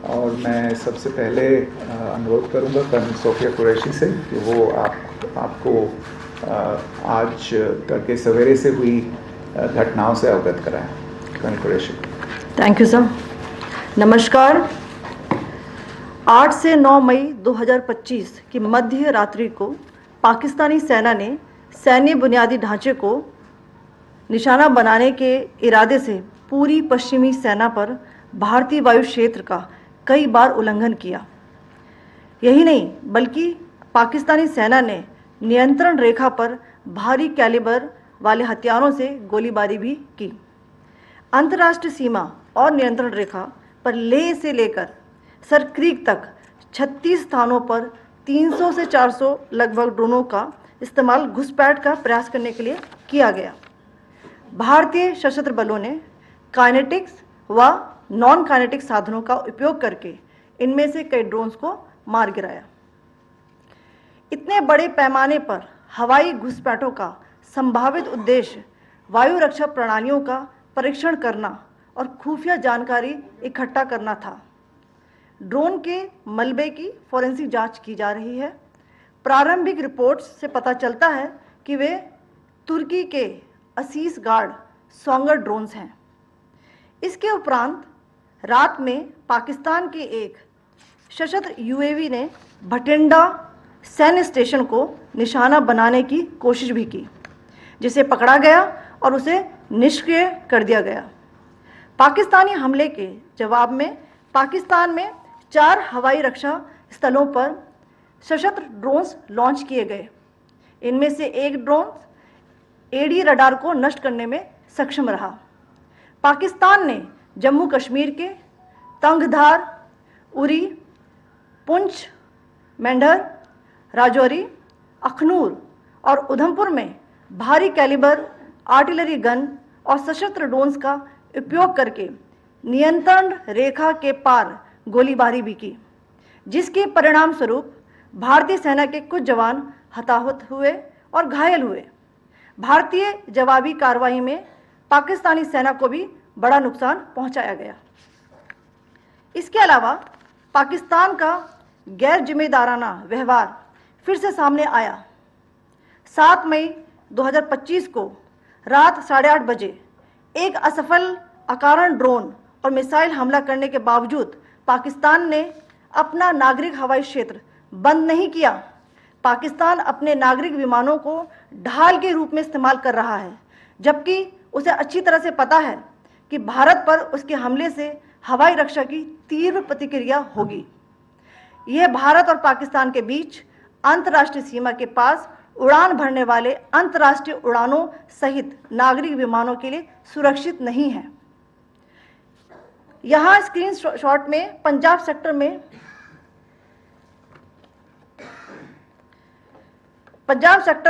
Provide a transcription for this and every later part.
और मैं सबसे पहले अनुरोध करूंगा कर्नल सोफिया कुरैशी से कि वो आपको आज तड़के सवेरे से हुई घटनाओं से अवगत कराएं। Colonel Qureshi. Thank you sir. नमस्कार। 8 से 9 मई 2025 की मध्य रात्रि को पाकिस्तानी सेना ने सैन्य बुनियादी ढांचे को निशाना बनाने के इरादे से पूरी पश्चिमी सेना पर भारतीय वायु क्षेत्र का कई बार उल्लंघन किया। यही नहीं बल्कि पाकिस्तानी सेना ने नियंत्रण रेखा पर भारी कैलिबर वाले हथियारों से गोलीबारी भी की। अंतर्राष्ट्रीय सीमा और नियंत्रण रेखा पर लेह से लेकर सर क्रीक तक 36 स्थानों पर 300 से 400 लगभग ड्रोनों का इस्तेमाल घुसपैठ का प्रयास करने के लिए किया गया। भारतीय सशस्त्र बलों ने काइनेटिक्स व नॉन काइनेटिक साधनों का उपयोग करके इनमें से कई ड्रोन्स को मार गिराया। इतने बड़े पैमाने पर हवाई घुसपैठों का संभावित उद्देश्य वायु रक्षा प्रणालियों का परीक्षण करना और खुफिया जानकारी इकट्ठा करना था। ड्रोन के मलबे की फॉरेंसिक जांच की जा रही है। प्रारंभिक रिपोर्ट्स से पता चलता है कि वे तुर्की के असीस गार्ड सोंगर ड्रोन्स हैं। इसके उपरांत रात में पाकिस्तान के एक सशस्त्र यूएवी ने भटिंडा सैन्य स्टेशन को निशाना बनाने की कोशिश भी की, जिसे पकड़ा गया और उसे निष्क्रिय कर दिया गया। पाकिस्तानी हमले के जवाब में पाकिस्तान में 4 हवाई रक्षा स्थलों पर सशस्त्र ड्रोन्स लॉन्च किए गए। इनमें से एक ड्रोन एडी रडार को नष्ट करने में सक्षम रहा। पाकिस्तान ने जम्मू कश्मीर के तंगधार, उरी, पुंछ, मेंढर, राजौरी, अखनूर और उधमपुर में भारी कैलिबर आर्टिलरी गन और सशस्त्र ड्रोन्स का उपयोग करके नियंत्रण रेखा के पार गोलीबारी भी की, जिसके परिणाम स्वरूप भारतीय सेना के कुछ जवान हताहत हुए और घायल हुए। भारतीय जवाबी कार्रवाई में पाकिस्तानी सेना को भी बड़ा नुकसान पहुंचाया गया। इसके अलावा पाकिस्तान का गैर जिम्मेदाराना व्यवहार फिर से सामने आया। 7 मई 2025 को रात 8:30 बजे एक असफल अकारण ड्रोन और मिसाइल हमला करने के बावजूद पाकिस्तान ने अपना नागरिक हवाई क्षेत्र बंद नहीं किया। पाकिस्तान अपने नागरिक विमानों को ढाल के रूप में इस्तेमाल कर रहा है, जबकि उसे अच्छी तरह से पता है कि भारत पर उसके हमले से हवाई रक्षा की तीव्र प्रतिक्रिया होगी। यह भारत और पाकिस्तान के बीच अंतर्राष्ट्रीय सीमा के पास उड़ान भरने वाले अंतर्राष्ट्रीय उड़ानों सहित नागरिक विमानों के लिए सुरक्षित नहीं है। यहाँ स्क्रीन शॉट में पंजाब सेक्टर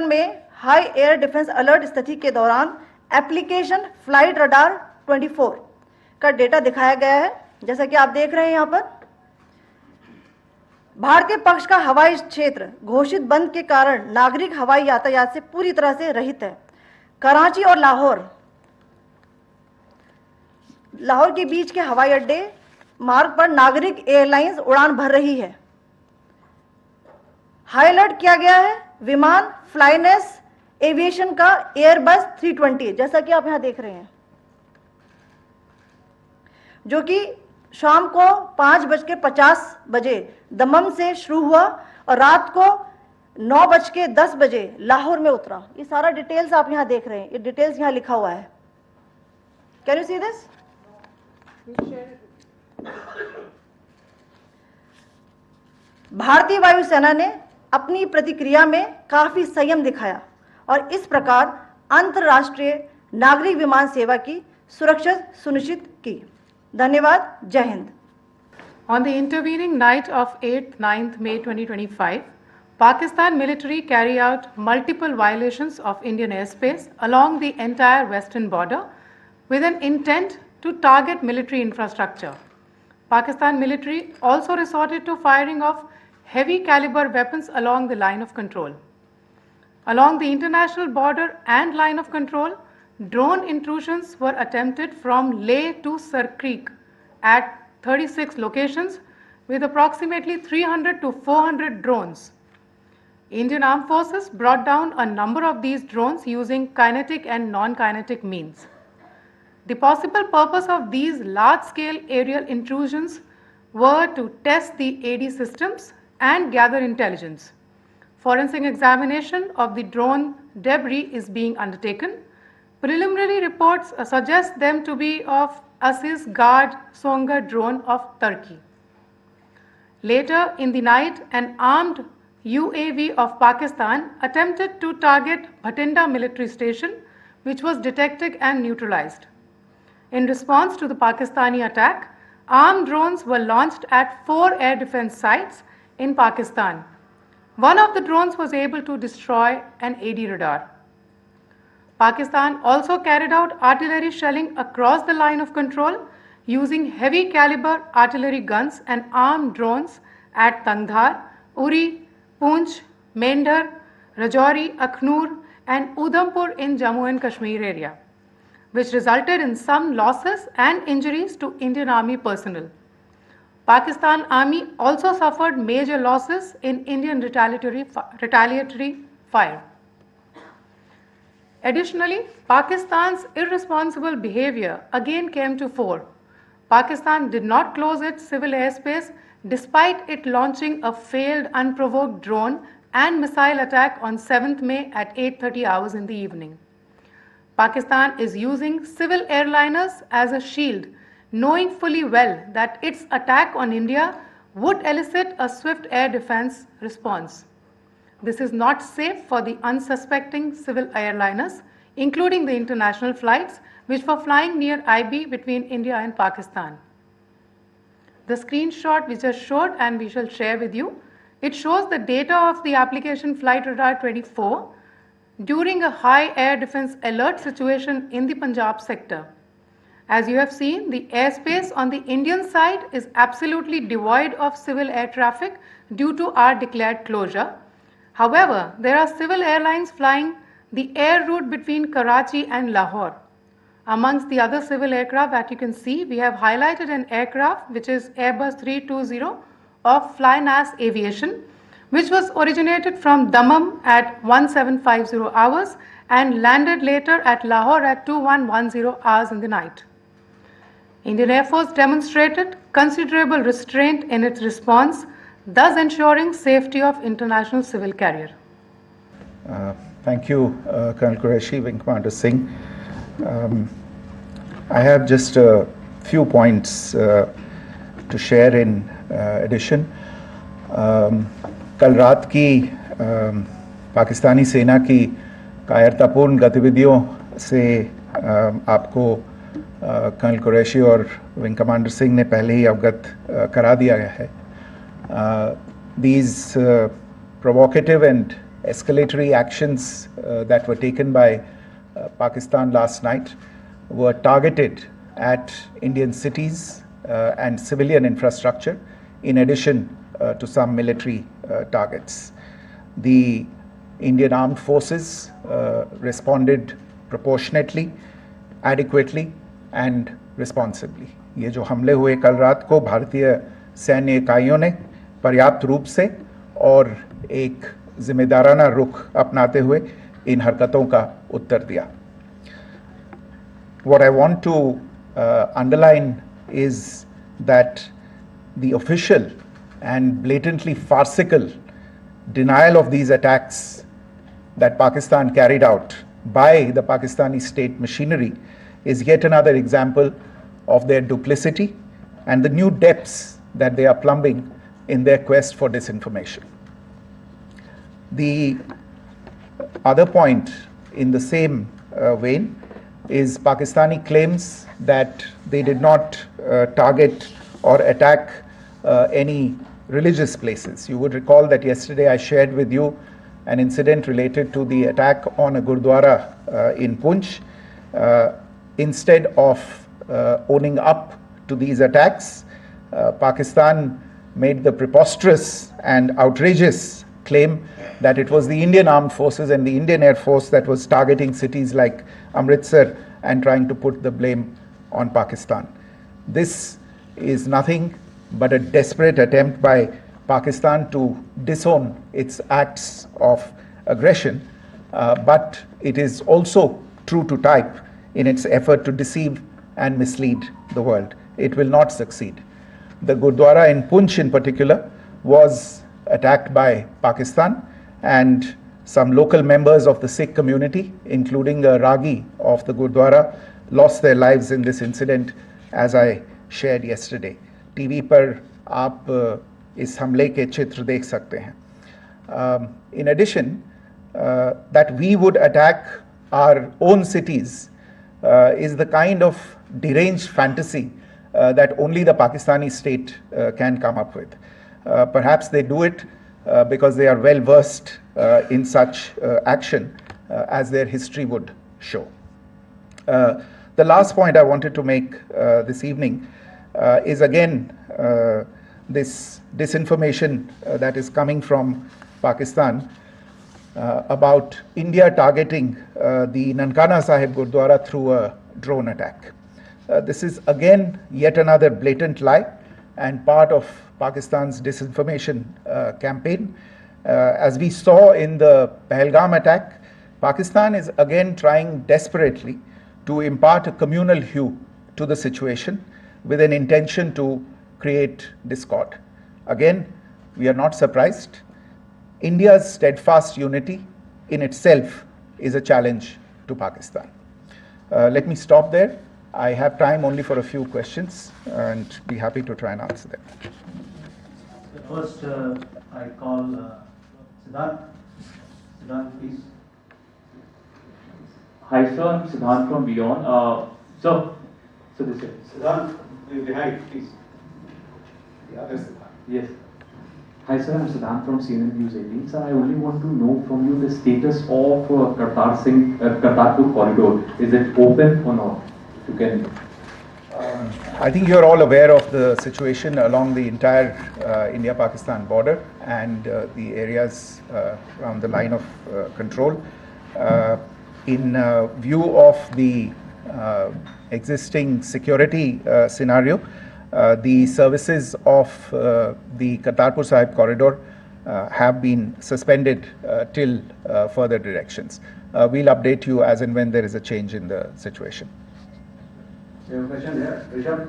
में हाई एयर डिफेंस अलर्ट स्थिति के दौरान एप्लीकेशन फ्लाइट रडार 24 का डेटा दिखाया गया है। जैसा कि आप देख रहे हैं, यहाँ पर भारतीय पक्ष का हवाई क्षेत्र घोषित बंद के कारण नागरिक हवाई यातायात से पूरी तरह से रहित है। कराची और लाहौर के बीच के हवाई अड्डे मार्ग पर नागरिक एयरलाइंस उड़ान भर रही है। हाई अलर्ट किया गया है विमान फ्लाइनेस एविएशन का एयरबस 320, जैसा कि आप यहां देख रहे हैं, जो कि शाम को 5:50 दमम से शुरू हुआ और रात को 9:10 लाहौर में उतरा। ये सारा डिटेल्स आप यहां देख रहे हैं, ये डिटेल्स यहां लिखा हुआ है। Can you see this? भारतीय वायुसेना ने अपनी प्रतिक्रिया में काफी संयम दिखाया और इस प्रकार अंतर्राष्ट्रीय नागरिक विमान सेवा की सुरक्षा सुनिश्चित की। धन्यवाद। जय Hind. On the intervening night of 8th-9th May 2025, Pakistan military carried out multiple violations of Indian airspace along the entire western border with an intent to target military infrastructure. Pakistan military also resorted to firing of heavy caliber weapons along the line of control. Along the international border and line of control, drone intrusions were attempted from Leh to Sar Creek at 36 locations with approximately 300 to 400 drones. Indian Armed Forces brought down a number of these drones using kinetic and non-kinetic means. The possible purpose of these large-scale aerial intrusions were to test the AD systems and gather intelligence. Forensic examination of the drone debris is being undertaken. Preliminary reports suggest them to be of Aziz Guard Songa drone of Turkey. Later in the night, an armed UAV of Pakistan attempted to target Bhatinda military station, which was detected and neutralized. In response to the Pakistani attack, armed drones were launched at 4 air defense sites in Pakistan. One of the drones was able to destroy an AD radar. Pakistan also carried out artillery shelling across the line of control using heavy caliber artillery guns and armed drones at Tangdhar, Uri, Poonch, Mendhar, Rajouri, Akhnur and Udhampur in Jammu and Kashmir area, which resulted in some losses and injuries to Indian Army personnel. Pakistan Army also suffered major losses in Indian retaliatory fire. Additionally, Pakistan's irresponsible behavior again came to fore. Pakistan did not close its civil airspace despite it launching a failed unprovoked drone and missile attack on 7th May at 8:30 hours in the evening. Pakistan is using civil airliners as a shield, knowing fully well that its attack on India would elicit a swift air defense response. This is not safe for the unsuspecting civil airliners, including the international flights which were flying near IB between India and Pakistan. The screenshot which I showed and we shall share with you, it shows the data of the application Flight Radar 24 during a high air defense alert situation in the Punjab sector. As you have seen, the airspace on the Indian side is absolutely devoid of civil air traffic due to our declared closure. However, there are civil airlines flying the air route between Karachi and Lahore. Amongst the other civil aircraft that you can see, we have highlighted an aircraft which is Airbus 320 of Flynas Aviation, which was originated from Dammam at 1750 hours and landed later at Lahore at 2110 hours in the night. Indian Air Force demonstrated considerable restraint in its response, thus ensuring safety of international civil carrier. Thank you, Colonel Qureshi, Wing Commander Singh. I have just a few points to share in addition. कल रात की पाकिस्तानी सेना की कायरतापूर्ण गतिविधियों से आपको colonel Qureshi और विंग कमांडर सिंह ने पहले ही अवगत करा दिया गया है. These provocative and escalatory actions that were taken by Pakistan last night were targeted at Indian cities and civilian infrastructure, in addition to some military targets. The Indian Armed Forces responded proportionately, adequately and responsibly. ये जो हमले हुए कल रात को भारतीय सैन्य इकाइयों ने पर्याप्त रूप से और एक जिम्मेदाराना रुख अपनाते हुए इन हरकतों का उत्तर दिया. What I want to underline is that the official and blatantly farcical denial of these attacks that Pakistan carried out by the Pakistani state machinery is yet another example of their duplicity and the new depths that they are plumbing in their quest for disinformation. The other point in the same vein is Pakistani claims that they did not target or attack any religious places. You would recall that yesterday I shared with you an incident related to the attack on a Gurdwara in Poonch. Instead of owning up to these attacks, Pakistan made the preposterous and outrageous claim that it was the Indian Armed Forces and the Indian Air Force that was targeting cities like Amritsar and trying to put the blame on Pakistan. This is nothing but a desperate attempt by Pakistan to disown its acts of aggression, but it is also true to type in its effort to deceive and mislead the world. It will not succeed. The Gurdwara in Poonch in particular was attacked by Pakistan, and some local members of the Sikh community, including a Ragi of the Gurdwara, lost their lives in this incident, as I shared yesterday. TV पर आप इस हमले के चित्र देख सकते हैं. In addition, that we would attack our own cities is the kind of deranged fantasy that only the Pakistani state can come up with. Perhaps they do it because they are well versed in such action, as their history would show. The last point I wanted to make this evening is again this disinformation that is coming from Pakistan about India targeting the Nankana Sahib Gurdwara through a drone attack. This is again yet another blatant lie and part of Pakistan's disinformation campaign. As we saw in the Pahalgam attack, Pakistan is again trying desperately to impart a communal hue to the situation with an intention to create discord. Again, we are not surprised. India's steadfast unity in itself is a challenge to Pakistan. Let me stop there. I have time only for a few questions and be happy to try and answer them. First, I call Siddharth. Siddharth, please. Hi, sir. I'm Siddharth from Beyond. So this is Siddharth, behind, please. The other Siddharth. Yes. Hi, sir. I'm Siddharth from CNN News 18. Sir, I only want to know from you the status of Kartarpur corridor. Is it open or not? If you can. I think you're all aware of the situation along the entire India-Pakistan border and the areas around the line of control. In view of the existing security scenario, the services of the Kartarpur Sahib corridor have been suspended till further directions. We'll update you as and when there is a change in the situation. You have a question here, Rishabh?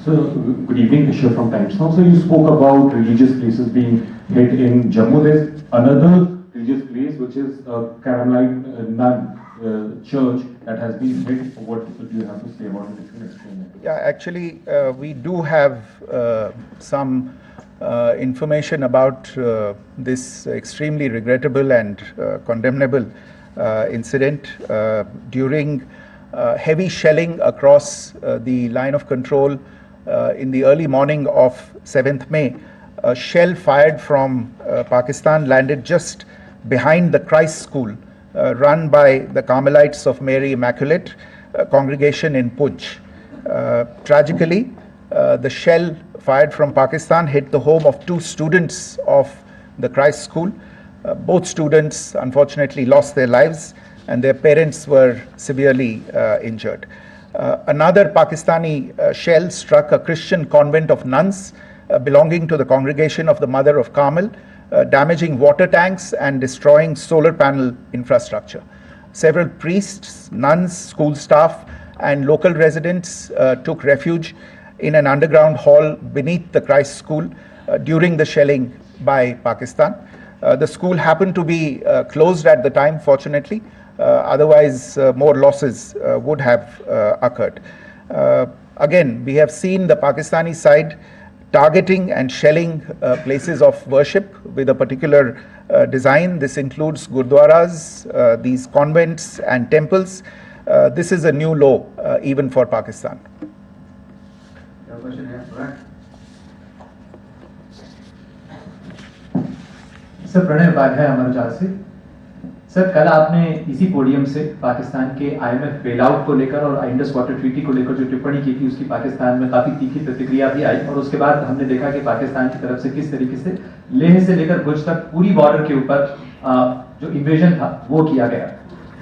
So, good evening, Rishabh from Times Now. So, you spoke about religious places being hit in Jammu. There's another religious place which is Carmelite Nun church that has been hit. What do you have to say about it? If you can explain that. Yeah, actually, we do have some information about this extremely regrettable and condemnable incident. During heavy shelling across the line of control in the early morning of 7th May, a shell fired from Pakistan landed just behind the Christ School run by the Carmelites of Mary Immaculate congregation in Poonch. Tragically, the shell fired from Pakistan hit the home of 2 students of the Christ School. Both students unfortunately lost their lives and their parents were severely injured. Another Pakistani shell struck a Christian convent of nuns belonging to the congregation of the Mother of Carmel, damaging water tanks and destroying solar panel infrastructure. Several priests, nuns, school staff and local residents took refuge in an underground hall beneath the Christ School during the shelling by Pakistan. The school happened to be closed at the time, fortunately. Otherwise, more losses would have occurred. Again, we have seen the Pakistani side targeting and shelling places of worship with a particular design. This includes gurdwaras, these convents and temples. This is a new low even for Pakistan. You have a question here, right? Sir Pranay Upadhyay Amarjal से। Sir कल आपने इसी podium से पाकिस्तान के IMF bailout को लेकर और Indus water treaty को लेकर जो टिप्पणी की थी उसकी पाकिस्तान में काफी तीखी प्रतिक्रिया भी आई और उसके बाद हमने देखा कि पाकिस्तान की तरफ से किस तरीके से लेह से लेकर भुज तक पूरी बॉर्डर के ऊपर जो इन्वेजन था वो किया गया।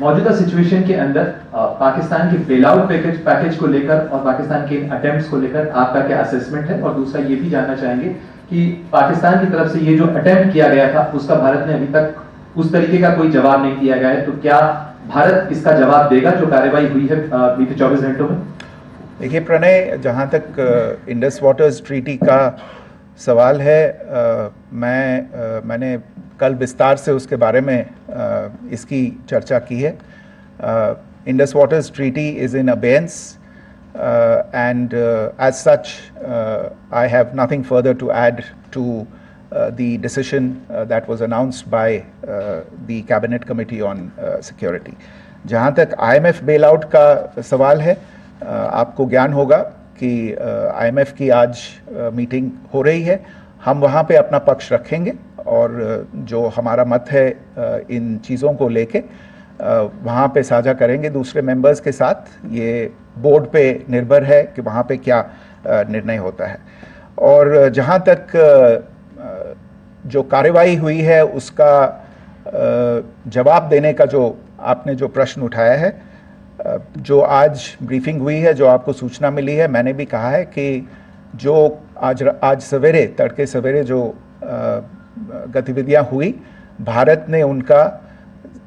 मौजूदा सिचुएशन के अंदर पाकिस्तान के बेल आउट पैकेज को लेकर और पाकिस्तान के अटेम्प्ट्स को लेकर आपका क्या असेसमेंट है? और दूसरा ये भी जानना चाहेंगे कि पाकिस्तान की तरफ से ये जो अटेम्प्ट किया गया था उसका भारत ने अभी तक उस तरीके का कोई जवाब नहीं दिया गया है, तो क्या भारत इसका जवाब देगा जो कार्रवाई हुई है बीते 24 घंटों में? देखिए प्रणय, जहाँ तक इंडस वाटर्स ट्रीटी का सवाल है, मैंने कल विस्तार से उसके बारे में इसकी चर्चा की है. Indus waters treaty is in abeyance and as such I have nothing further to add to the decision that was announced by the Cabinet Committee on Security. जहाँ तक IMF bailout का सवाल है, आपको ज्ञान होगा कि IMF की आज मीटिंग हो रही है. हम वहाँ पे अपना पक्ष रखेंगे और जो हमारा मत है इन चीज़ों को लेके वहाँ पे साझा करेंगे दूसरे मेंबर्स के साथ. ये बोर्ड पे निर्भर है कि वहाँ पे क्या निर्णय होता है. और जहाँ तक जो कार्रवाई हुई है उसका जवाब देने का जो आपने जो प्रश्न उठाया है, जो आज ब्रीफिंग हुई है, जो आपको सूचना मिली है, मैंने भी कहा है कि जो आज सवेरे तड़के सवेरे जो गतिविधियाँ हुई, भारत ने उनका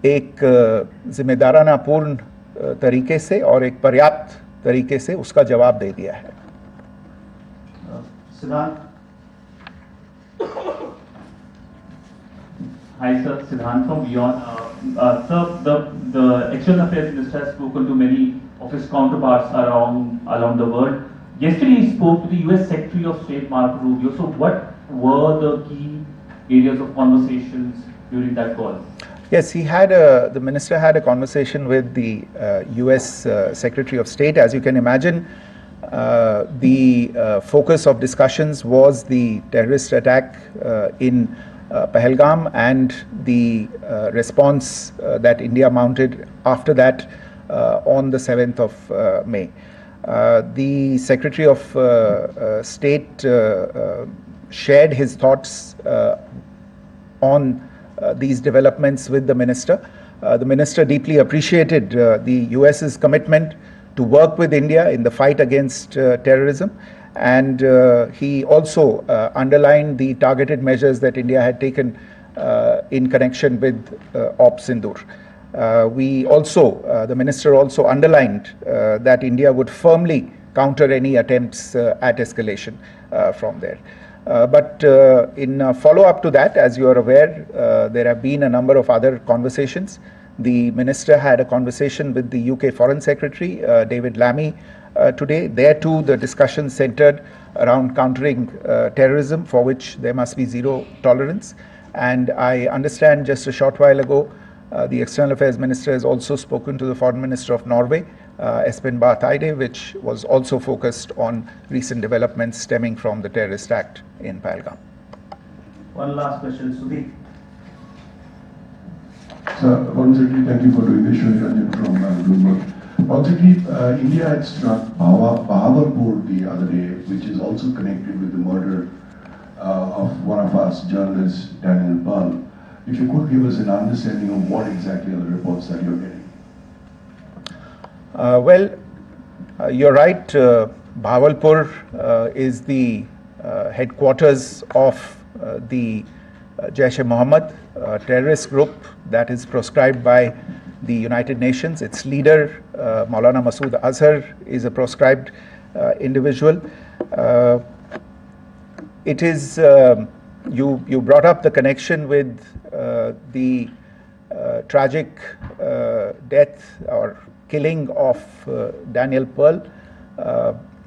एक जिम्मेदाराना पूर्ण तरीके से और एक पर्याप्त तरीके से उसका जवाब दे दिया है. सिद्धांत. Hi sir, Siddhant from Beyond. Sir, the External Affairs Minister has spoken to many of his counterparts around the world. Yesterday he spoke to the US Secretary of State Marco Rubio. So what were the key areas of conversations during that call? Yes, the minister had a conversation with the US Secretary of State. As you can imagine, the focus of discussions was the terrorist attack in Pahalgam and the response that India mounted after that on the 7th of May. The Secretary of State shared his thoughts on these developments with the minister. The minister deeply appreciated the US's commitment to work with India in the fight against terrorism, and he also underlined the targeted measures that India had taken in connection with Ops Sindoor. The minister also underlined that India would firmly counter any attempts at escalation from there. But in follow-up to that, as you are aware, there have been a number of other conversations. The minister had a conversation with the UK Foreign Secretary, David Lammy, today. There too, the discussion centered around countering terrorism, for which there must be zero tolerance. And I understand just a short while ago, the External Affairs Minister has also spoken to the Foreign Minister of Norway, Espen Barth Eide, which was also focused on recent developments stemming from the terrorist act in Pahalgam. One last question, Sudeep. Sir, Foreign Secretary, thank you for doing this. Shri Ranjan from Bloomberg. Foreign Secretary, India had struck Bahawalpur the other day, which is also connected with the murder of one of us journalists, Daniel Pearl. If you could give us an understanding of what exactly are the reports that you're getting. You're right. Bahawalpur is the headquarters of the Jaish-e-Mohammed terrorist group that is proscribed by the United Nations. Its leader, Maulana Masood Azhar, is a proscribed individual. It is, you brought up the connection with the tragic death or killing of Daniel Pearl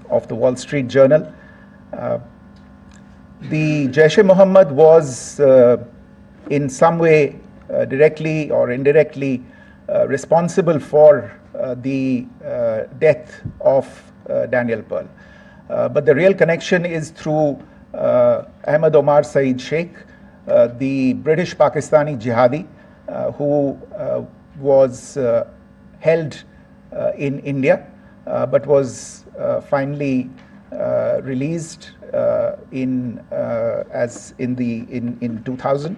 of the Wall Street Journal. The Jaish-e-Mohammed was in some way directly or indirectly responsible for the death of Daniel Pearl. But the real connection is through Ahmed Omar Saeed Sheikh, the British Pakistani jihadi who was held in India but was finally released in 2000,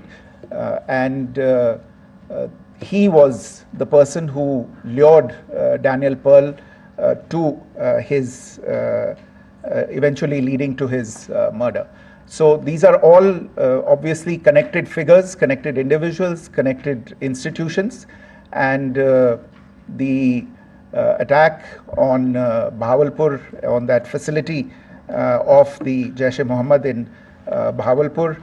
and he was the person who lured Daniel Pearl to his eventually leading to his murder. So these are all obviously connected figures, connected individuals, connected institutions, and the attack on Bahawalpur, on that facility of the Jaish-e-Mohammed in Bahawalpur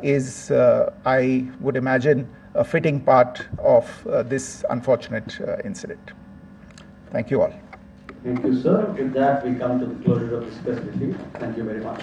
is, I would imagine, a fitting part of this unfortunate incident. Thank you all. Thank you, sir. With that, we come to the closure of this facility. Thank you very much.